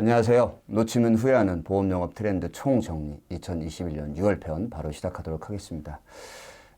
안녕하세요. 놓치면 후회하는 보험영업 트렌드 총정리 2021년 6월편 바로 시작하도록 하겠습니다.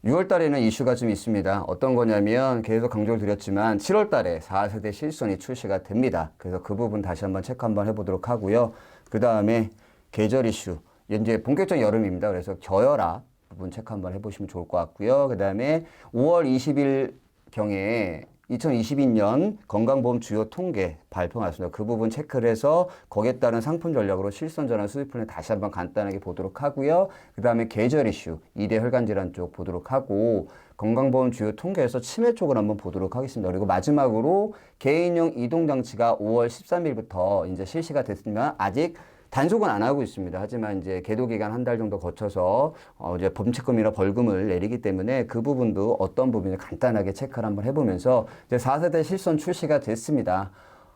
6월 달에는 이슈가 좀 있습니다. 어떤 거냐면 계속 강조를 드렸지만 7월 달에 4세대 실손이 출시가 됩니다. 그래서 그 부분 다시 한번 체크 한번 해보도록 하고요. 그 다음에 계절 이슈. 이제 본격적인 여름입니다. 그래서 겨열압 부분 체크 한번 해보시면 좋을 것 같고요. 그 다음에 5월 20일 경에 2022년 건강보험 주요 통계 발표가 났습니다. 그 부분 체크를 해서 거기에 따른 상품 전략으로 실손 전환 수익 플랜 다시 한번 간단하게 보도록 하고요. 그 다음에 계절 이슈, 2대 혈관 질환 쪽 보도록 하고 건강보험 주요 통계에서 치매 쪽을 한번 보도록 하겠습니다. 그리고 마지막으로 개인용 이동장치가 5월 13일부터 이제 실시가 됐으면 아직 단속은 안 하고 있습니다. 하지만 이제 계도 기간 한 달 정도 거쳐서 이제 범칙금이나 벌금을 내리기 때문에 그 부분도 어떤 부분을 간단하게 체크를 한번 해보면서 이제 4세대 실손 출시가 됐습니다.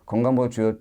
건강보험 주요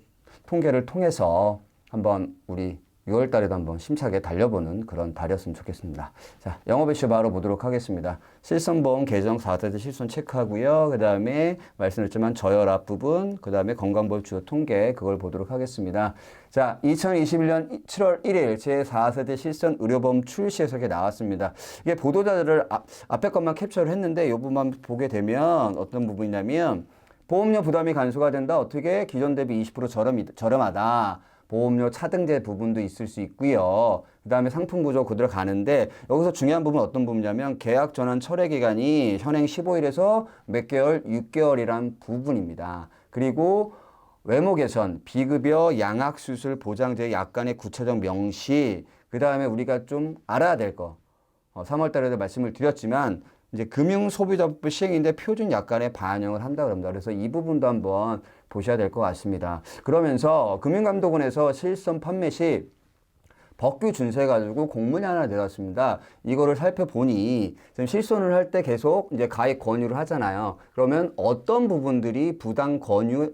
통계를 통해서 한번 우리 6월 달에도 한번 심차게 달려보는 그런 달이었으면 좋겠습니다. 자, 영업 이슈 바로 보도록 하겠습니다. 실손보험 계정 4세대 실손 체크하고요. 그 다음에 말씀드렸지만 저혈압 부분, 그 다음에 건강보험 주요 통계 그걸 보도록 하겠습니다. 자, 2021년 7월 1일 제4세대 실손 의료보험 출시에서 이렇게 나왔습니다. 이게 보도자료를 앞에 것만 캡처를 했는데 이 부분만 보게 되면 어떤 부분이냐면 보험료 부담이 간소화 된다. 어떻게? 기존 대비 20% 저렴하다. 보험료 차등제 부분도 있을 수 있고요. 그 다음에 상품 구조 그대로 가는데 여기서 중요한 부분은 어떤 부분이냐면 계약 전환 철회 기간이 현행 15일에서 몇 개월? 6개월이란 부분입니다. 그리고 외모 개선, 비급여 양악수술 보장제 약관의 구체적 명시, 그 다음에 우리가 좀 알아야 될 거. 3월 달에도 말씀을 드렸지만 이제 금융소비자법 시행인데 표준 약관에 반영을 한다고 합니다. 그래서 이 부분도 한번 보셔야 될 것 같습니다. 그러면서 금융감독원에서 실손 판매 시 법규 준수해가지고 공문이 하나 내놨습니다. 이거를 살펴보니 지금 실손을 할 때 계속 이제 가입 권유를 하잖아요. 그러면 어떤 부분들이 부당 권유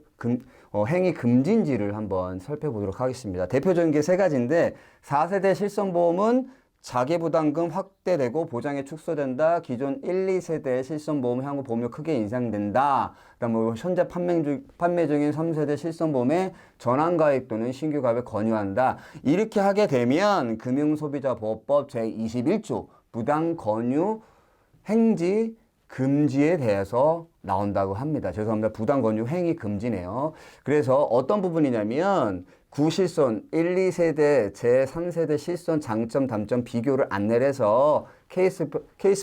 행위 금지인지를 한번 살펴보도록 하겠습니다. 대표적인 게 세 가지인데 4세대 실손보험은 자기부담금 확대되고 보장이 축소된다. 기존 1, 2세대 실손보험 향후 보험료 크게 인상된다. 그다음에 현재 판매 중인 3세대 실손보험에 전환가입 또는 신규 가입을 권유한다. 이렇게 하게 되면 금융소비자보호법 제21조 부당권유 행지 금지에 대해서 나온다고 합니다. 죄송합니다. 부당권유 행위 금지네요. 그래서 어떤 부분이냐면 구실손 1, 2세대, 제3세대 실손 장점, 단점 비교를 안내를 해서 케이스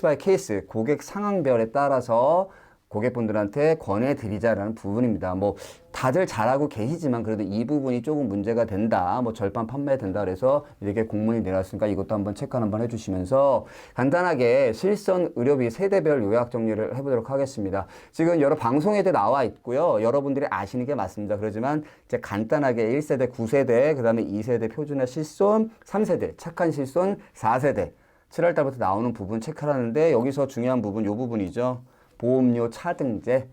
바이 케이스 고객 상황별에 따라서 고객분들한테 권해드리자라는 부분입니다. 뭐 다들 잘하고 계시지만 그래도 이 부분이 조금 문제가 된다. 뭐 절반 판매된다. 그래서 이렇게 공문이 내놨으니까 이것도 한번 체크 한번 해주시면서 간단하게 실손 의료비 세대별 요약 정리를 해보도록 하겠습니다. 지금 여러 방송에도 나와 있고요. 여러분들이 아시는 게 맞습니다. 그렇지만 이제 간단하게 1세대, 9세대, 그 다음에 2세대 표준화 실손, 3세대 착한 실손, 4세대 7월 달부터 나오는 부분 체크하는데 여기서 중요한 부분 요 부분이죠. 보험료 차등제입니다.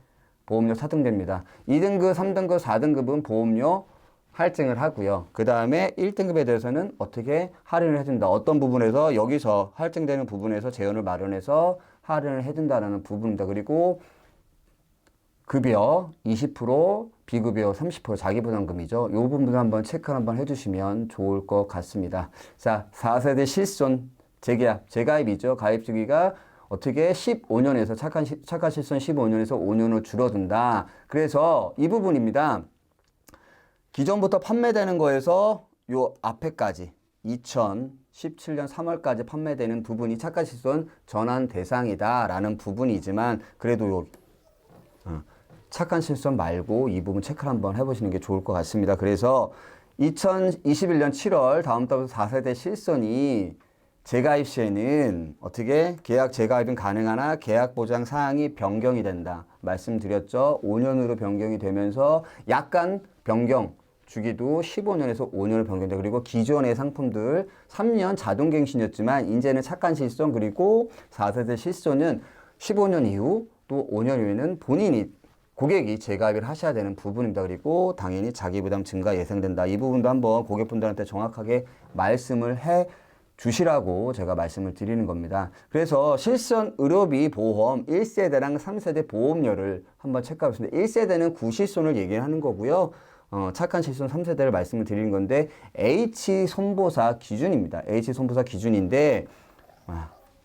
2등급, 3등급, 4등급은 보험료 할증을 하고요. 그 다음에 1등급에 대해서는 어떻게 할인을 해준다. 어떤 부분에서 여기서 할증되는 부분에서 재원을 마련해서 할인을 해준다는 부분입니다. 그리고 급여 20%, 비급여 30% 자기부담금이죠. 이 부분도 한번 체크 한번 해주시면 좋을 것 같습니다. 자, 4세대 실손 재계약, 재가입이죠. 가입 주기가 어떻게 15년에서 착한 실손 15년에서 5년으로 줄어든다. 그래서 이 부분입니다. 기존부터 판매되는 거에서 요 앞에까지 2017년 3월까지 판매되는 부분이 착한 실손 전환 대상이다라는 부분이지만 그래도 요 착한 실손 말고 이 부분 체크를 한번 해보시는 게 좋을 것 같습니다. 그래서 2021년 7월 다음 달부터 4세대 실손이 재가입 시에는 어떻게 계약 재가입은 가능하나 계약 보장 사항이 변경이 된다. 말씀드렸죠. 5년으로 변경이 되면서 약간 변경 주기도 15년에서 5년을 변경된다. 그리고 기존의 상품들 3년 자동갱신이었지만 이제는 착한 실손 그리고 4세대 실손은 15년 이후 또 5년 후에는 본인이 고객이 재가입을 하셔야 되는 부분입니다. 그리고 당연히 자기부담 증가 예상된다. 이 부분도 한번 고객분들한테 정확하게 말씀을 해 주시라고 제가 말씀을 드리는 겁니다. 그래서 실손 의료비 보험 1세대랑 3세대 보험료를 한번 체크하겠습니다. 1세대는 구실손을 얘기하는 거고요. 착한 실손 3세대를 말씀을 드리는 건데 H 손보사 기준입니다. H 손보사 기준인데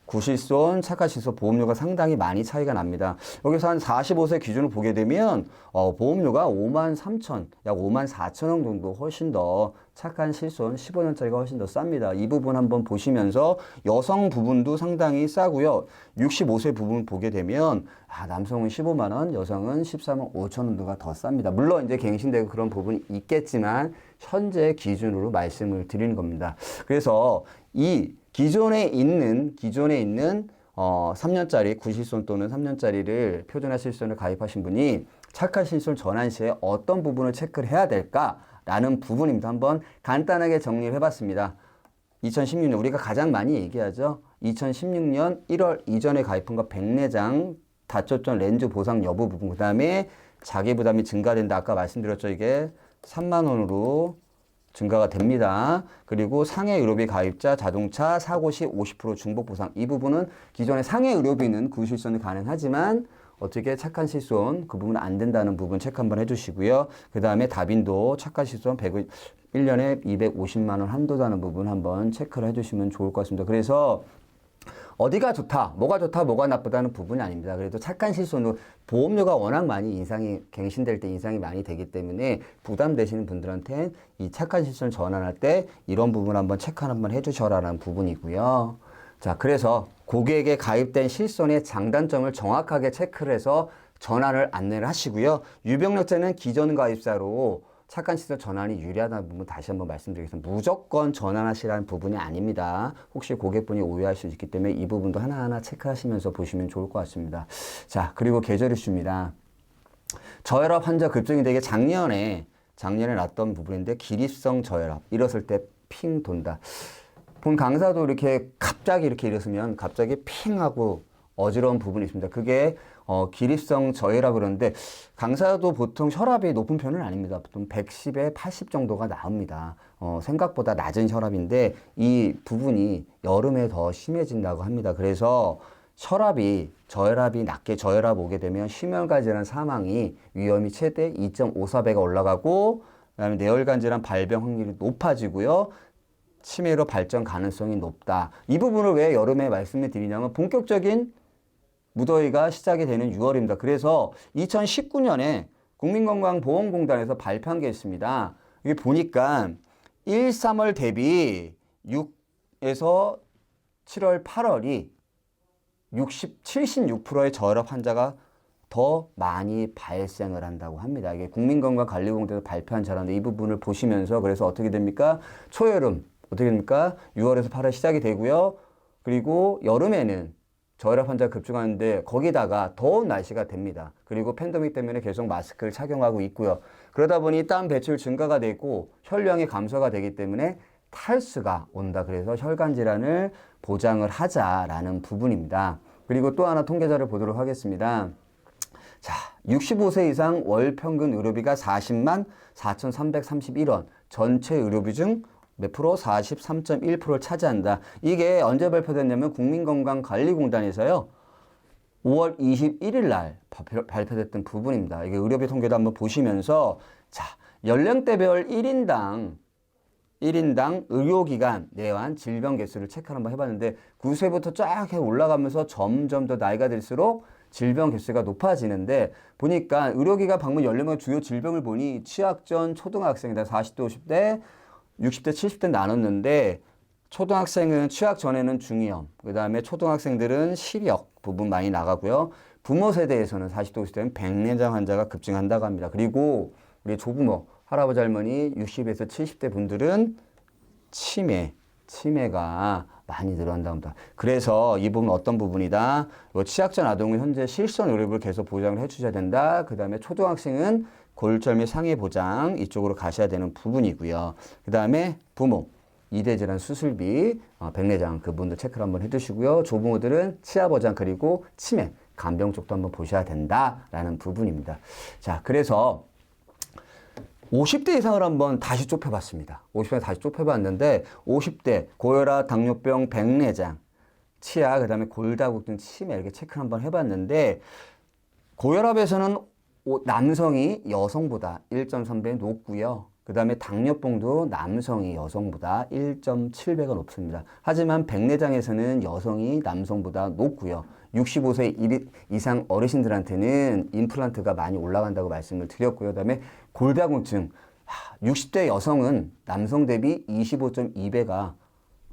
구실손, 착하실손 보험료가 상당히 많이 차이가 납니다. 여기서 한 45세 기준을 보게 되면 보험료가 53,000, 약 54,000원 정도 훨씬 더 착한 실손 15년짜리가 훨씬 더 쌉니다. 이 부분 한번 보시면서 여성 부분도 상당히 싸고요. 65세 부분 보게 되면 남성은 15만 원, 여성은 14만 5천 원 정도가 더 쌉니다. 물론 이제 갱신되고 그런 부분이 있겠지만 현재 기준으로 말씀을 드리는 겁니다. 그래서 이 기존에 있는 3년짜리 구실손 또는 3년짜리를 표준화 실손을 가입하신 분이 착한 실손 전환 시에 어떤 부분을 체크를 해야 될까라는 부분입니다. 한번 간단하게 정리를 해봤습니다. 2016년 우리가 가장 많이 얘기하죠. 2016년 1월 이전에 가입한 거 백내장, 다초점 렌즈 보상 여부 부분, 그 다음에 자기 부담이 증가된다. 아까 말씀드렸죠. 이게 3만 원으로 증가가 됩니다. 그리고 상해 의료비 가입자 자동차 사고 시 50% 중복 보상. 이 부분은 기존의 상해 의료비는 구실손이 가능하지만 어떻게 착한 실손 그 부분은 안 된다는 부분 체크 한번 해주시고요. 그 다음에 다빈도 착한 실손 1년에 250만 원 한도다는 부분 한번 체크를 해주시면 좋을 것 같습니다. 그래서 어디가 좋다, 뭐가 나쁘다는 부분이 아닙니다. 그래도 착한 실손으로 보험료가 워낙 많이 갱신될 때 인상이 많이 되기 때문에 부담되시는 분들한테 이 착한 실손 전환할 때 이런 부분 한번 체크 한번 해주셔라라는 부분이고요. 자, 그래서 고객에게 가입된 실손의 장단점을 정확하게 체크를 해서 전환을 안내를 하시고요. 유병력자는 기존 가입자로 착한 실손 전환이 유리하다는 부분 다시 한번 말씀드리겠습니다. 무조건 전환하시라는 부분이 아닙니다. 혹시 고객분이 오해할 수 있기 때문에 이 부분도 하나하나 체크하시면서 보시면 좋을 것 같습니다. 자, 그리고 계절 이슈입니다. 저혈압 환자 급증이 되게 작년에 났던 부분인데 기립성 저혈압 일었을 때 핑 돈다. 본 강사도 이렇게 갑자기 이렇게 일었으면 갑자기 핑 하고 어지러운 부분이 있습니다. 그게 기립성 저혈압 그러는데 강사도 보통 혈압이 높은 편은 아닙니다. 보통 110에 80 정도가 나옵니다. 생각보다 낮은 혈압인데 이 부분이 여름에 더 심해진다고 합니다. 그래서 저혈압이 낮게 저혈압 오게 되면 심혈관 질환 사망이 위험이 최대 2.54배가 올라가고 그다음에 뇌혈관 질환 발병 확률이 높아지고요. 치매로 발전 가능성이 높다. 이 부분을 왜 여름에 말씀을 드리냐면 본격적인 무더위가 시작이 되는 6월입니다. 그래서 2019년에 국민건강보험공단에서 발표한 게 있습니다. 이게 보니까 1, 3월 대비 6에서 7월, 8월이 76%의 저혈압 환자가 더 많이 발생을 한다고 합니다. 이게 국민건강관리공단에서 발표한 자료인데 이 부분을 보시면서 그래서 어떻게 됩니까? 초여름 어떻게 됩니까? 6월에서 8월 시작이 되고요. 그리고 여름에는 저혈압 환자가 급증하는데 거기다가 더운 날씨가 됩니다. 그리고 팬데믹 때문에 계속 마스크를 착용하고 있고요. 그러다 보니 땀 배출 증가가 되고 혈량이 감소가 되기 때문에 탈수가 온다. 그래서 혈관 질환을 보장을 하자라는 부분입니다. 그리고 또 하나 통계자를 보도록 하겠습니다. 자, 65세 이상 월 평균 의료비가 40만 4,331원. 전체 의료비 중 몇 프로? 43.1%를 차지한다. 이게 언제 발표됐냐면 국민건강관리공단에서요. 5월 21일 날 발표됐던 부분입니다. 이게 의료비 통계도 한번 보시면서 자, 연령대별 1인당 의료기관 내환 질병 개수를 체크를 한번 해봤는데 9세부터 쫙 올라가면서 점점 더 나이가 들수록 질병 개수가 높아지는데 보니까 의료기관 방문 연령별 주요 질병을 보니 취약전 초등학생이다. 40대, 50대, 60대, 70대 나눴는데 초등학생은 취약 전에는 중이염, 그 다음에 초등학생들은 시력 부분 많이 나가고요. 부모 세대에서는 40대, 50대는 백내장 환자가 급증한다고 합니다. 그리고 우리 조부모, 할아버지, 할머니 60에서 70대 분들은 치매가 많이 늘어난다고 합니다. 그래서 이 부분 어떤 부분이다? 취약전 아동은 현재 실손 의료비를 계속 보장을 해주셔야 된다. 그 다음에 초등학생은 골절 및 상해 보장 이쪽으로 가셔야 되는 부분이고요. 그 다음에 부모, 이대 질환 수술비, 백내장 그분들 체크를 한번 해두시고요. 조부모들은 치아 보장 그리고 치매, 간병 쪽도 한번 보셔야 된다라는 부분입니다. 자, 그래서 50대 이상을 한번 다시 좁혀봤습니다. 50대 다시 좁혀봤는데 50대 고혈압, 당뇨병, 백내장, 치아, 그 다음에 골다공 등 치매 이렇게 체크를 한번 해봤는데 고혈압에서는 남성이 여성보다 1.3배 높고요. 그 다음에 당뇨병도 남성이 여성보다 1.7배가 높습니다. 하지만 백내장에서는 여성이 남성보다 높고요. 65세 이상 어르신들한테는 임플란트가 많이 올라간다고 말씀을 드렸고요. 그 다음에 골다공증, 60대 여성은 남성 대비 25.2배가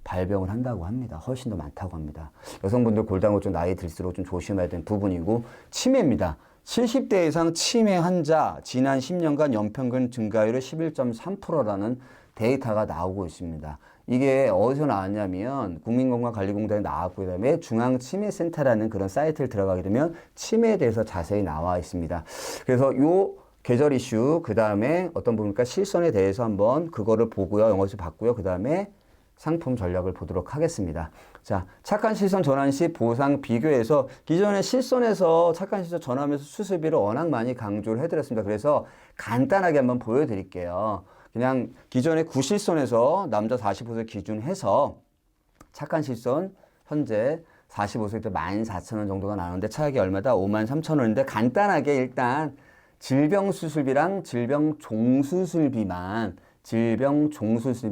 발병을 한다고 합니다. 훨씬 더 많다고 합니다. 여성분들 골다공증 나이 들수록 좀 조심해야 되는 부분이고, 치매입니다. 70대 이상 치매 환자 지난 10년간 연평균 증가율이 11.3%라는 데이터가 나오고 있습니다. 이게 어디서 나왔냐면 국민건강관리공단에 나왔고, 그다음에 중앙치매센터라는 그런 사이트를 들어가게 되면 치매에 대해서 자세히 나와 있습니다. 그래서 요 계절 이슈, 그 다음에 어떤 부분일까 실손에 대해서 한번 그거를 보고요, 영어에서 봤고요. 그 다음에 상품 전략을 보도록 하겠습니다. 자, 착한 실손 전환 시 보상 비교해서 기존의 실손에서 착한 실손 전환하면서 수술비를 워낙 많이 강조를 해드렸습니다. 그래서 간단하게 한번 보여드릴게요. 그냥 기존의 구실손에서 남자 45세 기준해서 착한 실손 현재 45세 때 14,000원 정도가 나오는데 차액이 얼마다? 53,000원인데 간단하게 일단 질병 수술비랑 질병 종수술비만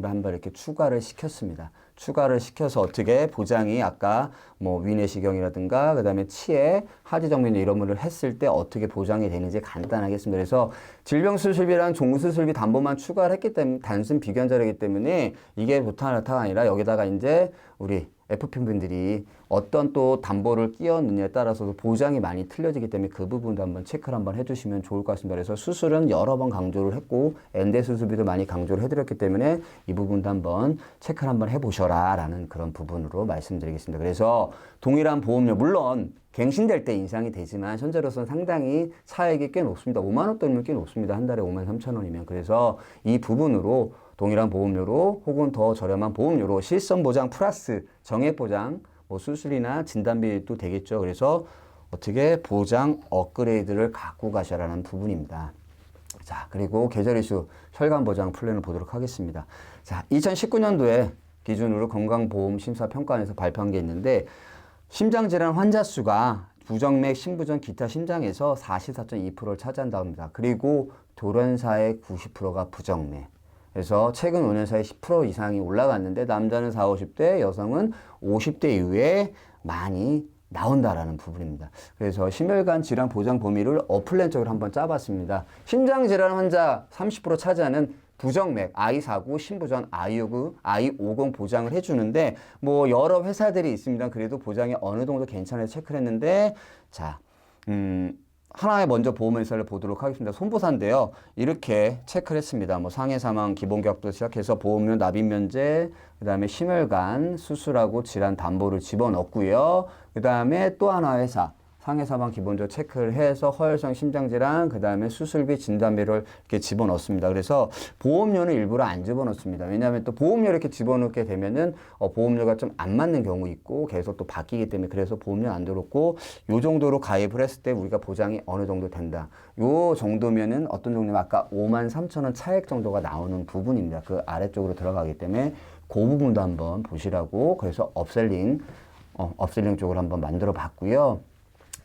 한번 이렇게 추가를 시켰습니다. 추가를 시켜서 어떻게 보장이 아까 뭐 위내시경이라든가 그다음에 치에 하지정맥류 이런 거를 했을 때 어떻게 보장이 되는지 간단하게 했습니다. 그래서 질병수술비랑 종수술비 담보만 추가를 했기 때문에 단순 비교한 자료이기 때문에 이게 보타나타가 아니라 여기다가 이제 우리 FP분들이 어떤 또 담보를 끼웠느냐에 따라서도 보장이 많이 틀려지기 때문에 그 부분도 한번 체크를 한번 해주시면 좋을 것 같습니다. 그래서 수술은 여러 번 강조를 했고 엔대 수술비도 많이 강조를 해드렸기 때문에 이 부분도 한번 체크를 한번 해보셔라 라는 그런 부분으로 말씀드리겠습니다. 그래서 동일한 보험료 물론 갱신될 때 인상이 되지만 현재로서는 상당히 차액이 꽤 높습니다. 5만 원 돈이면 꽤 높습니다. 한 달에 53,000원이면. 그래서 이 부분으로 동일한 보험료로 혹은 더 저렴한 보험료로 실손 보장 플러스 정액 보장, 뭐 수술이나 진단비도 되겠죠. 그래서 어떻게 보장 업그레이드를 갖고 가셔라는 부분입니다. 자, 그리고 계절 이슈 혈관 보장 플랜을 보도록 하겠습니다. 자, 2019년도에 기준으로 건강보험심사평가원에서 발표한 게 있는데 심장질환 환자 수가 부정맥, 심부전, 기타 심장에서 44.2%를 차지한다고 합니다. 그리고 돌연사의 90%가 부정맥. 그래서 최근 5년 사이 10% 이상이 올라갔는데 남자는 40, 50대, 여성은 50대 이후에 많이 나온다라는 부분입니다. 그래서 심혈관 질환 보장 범위를 어플랜적으로 한번 짜봤습니다. 심장 질환 환자 30% 차지하는 부정맥, I49, 심부전, I50 보장을 해주는데 뭐 여러 회사들이 있습니다. 그래도 보장이 어느 정도 괜찮아서 체크를 했는데 자, 하나의 먼저 보험회사를 보도록 하겠습니다. 손보사인데요. 이렇게 체크를 했습니다. 뭐 상해 사망 기본계약도 시작해서 보험료 납입 면제, 그 다음에 심혈관 수술하고 질환 담보를 집어넣고요. 그 다음에 또 하나 회사 상해 사망 기본적으로 체크를 해서 허혈성 심장질환, 그 다음에 수술비 진단비를 이렇게 집어넣습니다. 그래서 보험료는 일부러 안 집어넣습니다. 왜냐하면 또 보험료 이렇게 집어넣게 되면은 보험료가 좀 안 맞는 경우 있고 계속 또 바뀌기 때문에 그래서 보험료 안 들었고 요 정도로 가입을 했을 때 우리가 보장이 어느 정도 된다. 요 정도면은 어떤 정도면 아까 53,000원 차액 정도가 나오는 부분입니다. 그 아래쪽으로 들어가기 때문에 그 부분도 한번 보시라고 그래서 업셀링 쪽으로 한번 만들어 봤고요.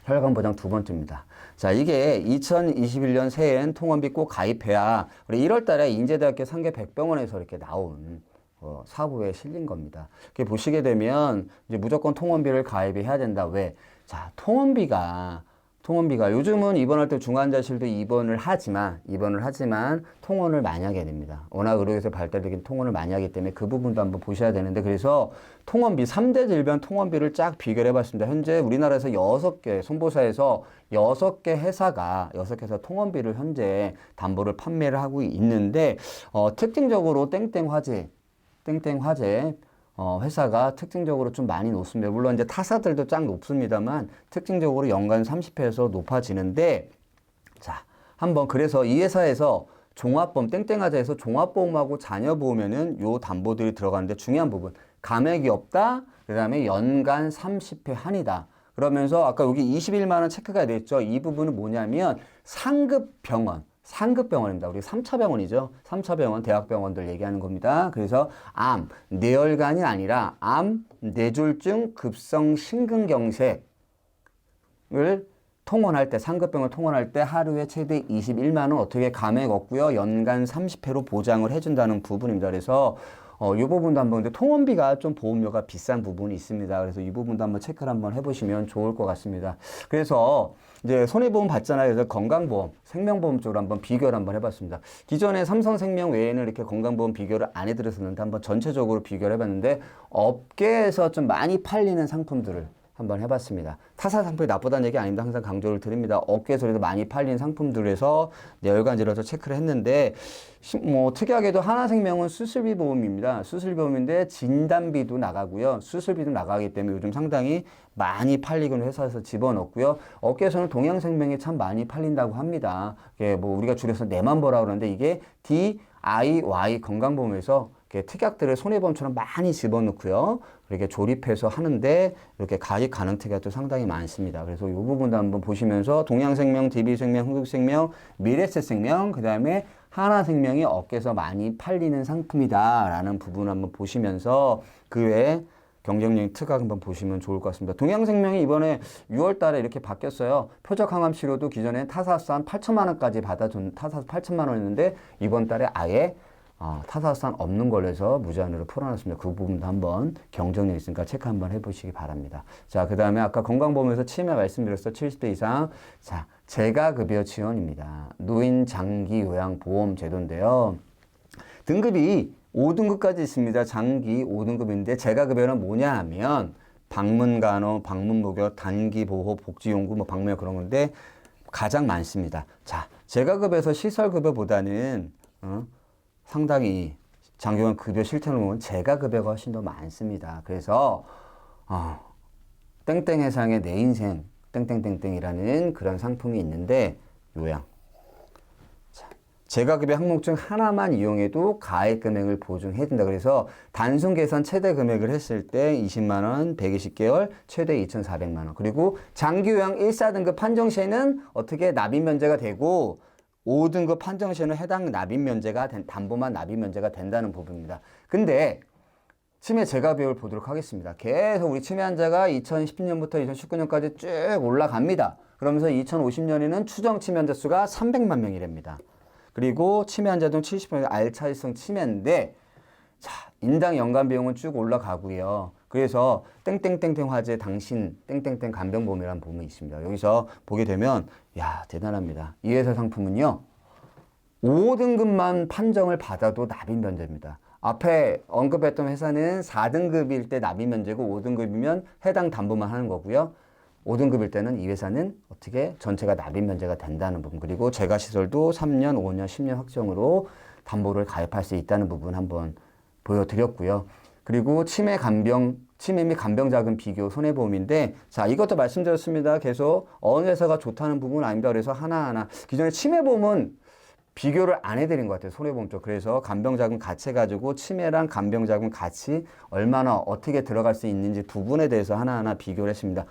혈관 보장 두 번째입니다. 자, 이게 2021년 새해엔 통원비 꼭 가입해야 우리 1월 달에 인제대학교 상계 백병원에서 이렇게 나온 사부에 실린 겁니다. 이렇게 보시게 되면 이제 무조건 통원비를 가입을 해야 된다. 왜? 자, 통원비가 요즘은 입원할 때 중환자실도 입원을 하지만 통원을 많이 하게 됩니다. 워낙 의료에서 발달되긴 통원을 많이 하기 때문에 그 부분도 한번 보셔야 되는데 그래서 통원비 3대 질병 통원비를 쫙 비교를 해봤습니다. 현재 우리나라에서 6개 손보사에서 6개 회사가 통원비를 현재 담보를 판매를 하고 있는데 특징적으로 땡땡화재 회사가 특징적으로 좀 많이 높습니다. 물론 이제 타사들도 쫙 높습니다만 특징적으로 연간 30회에서 높아지는데 자, 한번 그래서 이 회사에서 종합보험 땡땡하자에서 종합보험하고 자녀보험에는 요 담보들이 들어가는데 중요한 부분 감액이 없다. 그 다음에 연간 30회 한이다. 그러면서 아까 여기 21만 원 체크가 됐죠. 이 부분은 뭐냐면 상급병원입니다. 우리 3차 병원이죠. 3차 병원, 대학병원들 얘기하는 겁니다. 그래서 암, 뇌혈관이 아니라 암, 뇌졸중, 급성 심근경색을 통원할 때, 상급병을 통원할 때 하루에 최대 21만 원 어떻게 감액 없고요. 연간 30회로 보장을 해준다는 부분입니다. 그래서 이 부분도 한번, 근데 통원비가 좀 보험료가 비싼 부분이 있습니다. 그래서 이 부분도 한번 체크를 한번 해보시면 좋을 것 같습니다. 그래서 이제 손해보험 받잖아요. 그래서 건강보험, 생명보험 쪽으로 한번 비교를 한번 해봤습니다. 기존에 삼성생명 외에는 이렇게 건강보험 비교를 안 해드렸었는데 한번 전체적으로 비교를 해봤는데 업계에서 좀 많이 팔리는 상품들을 한번 해봤습니다. 타사 상품이 나쁘다는 얘기 아닙니다. 항상 강조를 드립니다. 업계에서도 많이 팔린 상품들에서 열간지라서 체크를 했는데 뭐 특이하게도 하나생명은 수술비 보험입니다. 수술비 보험인데 진단비도 나가고요. 수술비도 나가기 때문에 요즘 상당히 많이 팔리는 회사에서 집어넣고요. 업계에서는 동양생명이 참 많이 팔린다고 합니다. 이게 뭐 우리가 줄여서 내만보라 그러는데 이게 DIY 건강보험에서 특약들을 손해보험처럼 많이 집어넣고요. 이렇게 조립해서 하는데 이렇게 가입 가능 특약도 상당히 많습니다. 그래서 이 부분도 한번 보시면서 동양생명, DB생명, 흥국생명, 미래셋생명, 그 다음에 하나생명이 업계에서 많이 팔리는 상품이다라는 부분을 한번 보시면서 그 외에 경쟁력의 특약 한번 보시면 좋을 것 같습니다. 동양생명이 이번에 6월 달에 이렇게 바뀌었어요. 표적 항암 치료도 기존에 타사수 한 8천만 원까지 받아준 타사수 8천만 원이었는데 이번 달에 아예 타사수단 없는 걸로 해서 무제한으로 풀어놨습니다. 그 부분도 한번 경쟁력 있으니까 체크 한번 해보시기 바랍니다. 자, 그 다음에 아까 건강보험에서 치매 말씀드렸어. 70대 이상. 자, 재가급여 지원입니다. 노인 장기 요양 보험 제도인데요. 등급이 5등급까지 있습니다. 장기 5등급인데 재가급여는 뭐냐 하면 방문간호, 방문목욕, 단기보호, 복지용구, 뭐 방문역 그런 건데 가장 많습니다. 자, 재가급여에서 시설급여보다는 상당히 장기요양 급여 실태를 보면 재가급여가 훨씬 더 많습니다. 그래서 땡땡 해상의 내 인생 땡땡땡땡이라는 그런 상품이 있는데 요양. 자, 재가급여 항목 중 하나만 이용해도 가액 금액을 보증해준다. 그래서 단순 계산 최대 금액을 했을 때 20만 원, 120개월, 최대 2,400만 원. 그리고 장기요양 1,4등급 판정 시에는 어떻게 납입 면제가 되고 5등급 판정 시에는 해당 납입 면제가 담보만 납입 면제가 된다는 부분입니다. 근데 치매 재가비율 보도록 하겠습니다. 계속 우리 치매 환자가 2010년부터 2019년까지 쭉 올라갑니다. 그러면서 2050년에는 추정 치매 환자 수가 300만 명이랍니다. 그리고 치매 환자 중 70% 알츠하이머성 치매인데 자, 인당 연간 비용은 쭉 올라가고요. 그래서 땡땡땡땡 화재 당신 땡땡땡 간병보험이라는 보험이 있습니다. 여기서 보게 되면 야 대단합니다. 이 회사 상품은요 5등급만 판정을 받아도 납입 면제입니다. 앞에 언급했던 회사는 4등급일 때 납입 면제고 5등급이면 해당 담보만 하는 거고요. 5등급일 때는 이 회사는 어떻게 전체가 납입 면제가 된다는 부분, 그리고 재가시설도 3년, 5년, 10년 확정으로 담보를 가입할 수 있다는 부분 한번 보여드렸고요. 그리고 치매 및 간병자금 비교 손해보험인데, 자, 이것도 말씀드렸습니다. 계속 어느 회사가 좋다는 부분은 아닙니다. 그래서 하나하나 기존에 치매보험은 비교를 안 해드린 것 같아요. 손해보험 쪽. 그래서 간병자금 같이 해가지고 치매랑 간병자금 같이 얼마나 어떻게 들어갈 수 있는지 부분에 대해서 하나하나 비교를 했습니다.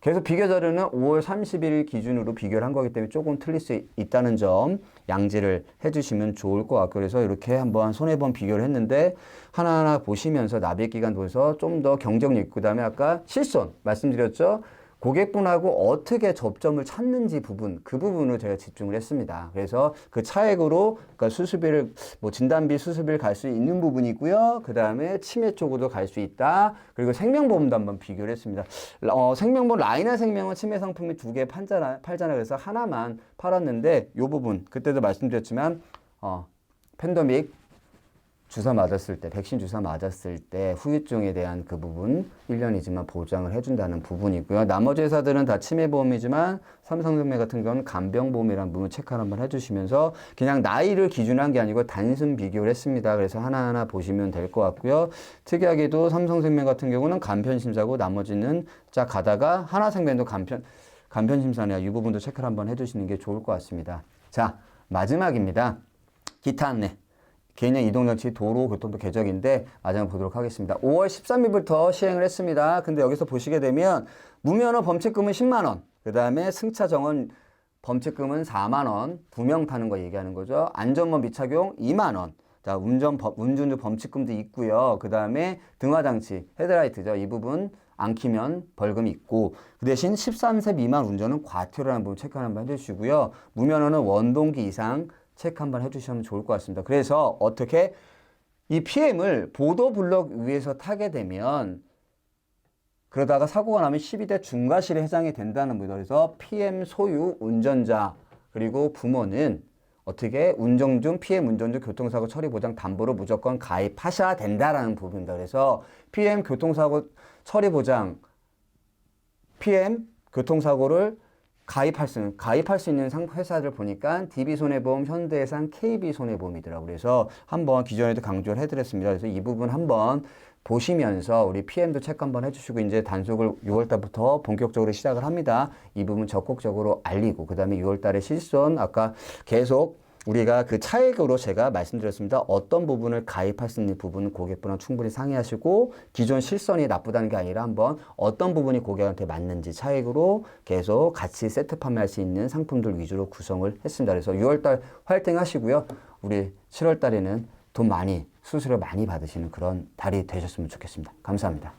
계속 비교 자료는 5월 30일 기준으로 비교를 한 거기 때문에 조금 틀릴 수 있다는 점 양지를 해주시면 좋을 것 같고, 그래서 이렇게 한번 손해보험 비교를 했는데 하나하나 보시면서 납입기간 보면서 좀 더 경쟁력 있고, 그다음에 아까 실손 말씀드렸죠. 고객분하고 어떻게 접점을 찾는지 부분, 그 부분을 제가 집중을 했습니다. 그래서 그 차액으로, 그러니까 수술비를, 뭐 진단비, 수술비를 갈 수 있는 부분이 있고요. 그 다음에 치매 쪽으로도 갈 수 있다. 그리고 생명보험도 한번 비교를 했습니다. 생명보험, 라이나 생명은 치매 상품이 2개 팔잖아요. 그래서 하나만 팔았는데, 요 부분, 그때도 말씀드렸지만, 팬데믹, 주사 맞았을 때, 백신 주사 맞았을 때 후유증에 대한 그 부분 1년이지만 보장을 해준다는 부분이고요. 나머지 회사들은 다 치매보험이지만 삼성생명 같은 경우는 간병보험이라는 부분 체크를 한번 해주시면서 그냥 나이를 기준한 게 아니고 단순 비교를 했습니다. 그래서 하나하나 보시면 될 것 같고요. 특이하게도 삼성생명 같은 경우는 간편심사고 나머지는 쫙 가다가 하나생명도 간편심사네요. 이 부분도 체크를 한번 해주시는 게 좋을 것 같습니다. 자, 마지막입니다. 기타 안내. 개인형 이동정치 도로교통부 개정인데 마지막 보도록 하겠습니다. 5월 13일부터 시행을 했습니다. 근데 여기서 보시게 되면 무면허 범칙금은 10만 원, 그 다음에 승차 정원 범칙금은 4만 원, 2명 타는 거 얘기하는 거죠. 안전모 미착용 2만 원, 자, 운전주 범칙금도 있고요. 그 다음에 등화장치, 헤드라이트죠. 이 부분 안 키면 벌금이 있고, 그 대신 13세 미만 운전은 과태료라는 부분 체크 한번 해주시고요. 무면허는 원동기 이상 체크 한번 해주시면 좋을 것 같습니다. 그래서 어떻게 이 PM을 보도블록 위에서 타게 되면 그러다가 사고가 나면 12대 중과실에 해당이 된다는 겁니다. 그래서 PM 소유 운전자 그리고 부모는 어떻게 운전 중 PM 운전 중 교통사고 처리 보장 담보로 무조건 가입하셔야 된다라는 부분입니다. 그래서 PM 교통사고 처리 보장, PM 교통사고를 가입할 수 있는 회사를 보니까 DB손해보험, 현대해상, KB손해보험이더라고요. 그래서 한번 기존에도 강조를 해드렸습니다. 그래서 이 부분 한번 보시면서 우리 PM도 체크 한번 해주시고 이제 단속을 6월달부터 본격적으로 시작을 합니다. 이 부분 적극적으로 알리고 그 다음에 6월달에 실손 아까 계속 우리가 그 차액으로 제가 말씀드렸습니다. 어떤 부분을 가입할 수 있는 부분은 고객분랑 충분히 상의하시고 기존 실손이 나쁘다는 게 아니라 한번 어떤 부분이 고객한테 맞는지 차액으로 계속 같이 세트 판매할 수 있는 상품들 위주로 구성을 했습니다. 그래서 6월달 화이팅 하시고요. 우리 7월달에는 돈 많이 수수료 많이 받으시는 그런 달이 되셨으면 좋겠습니다. 감사합니다.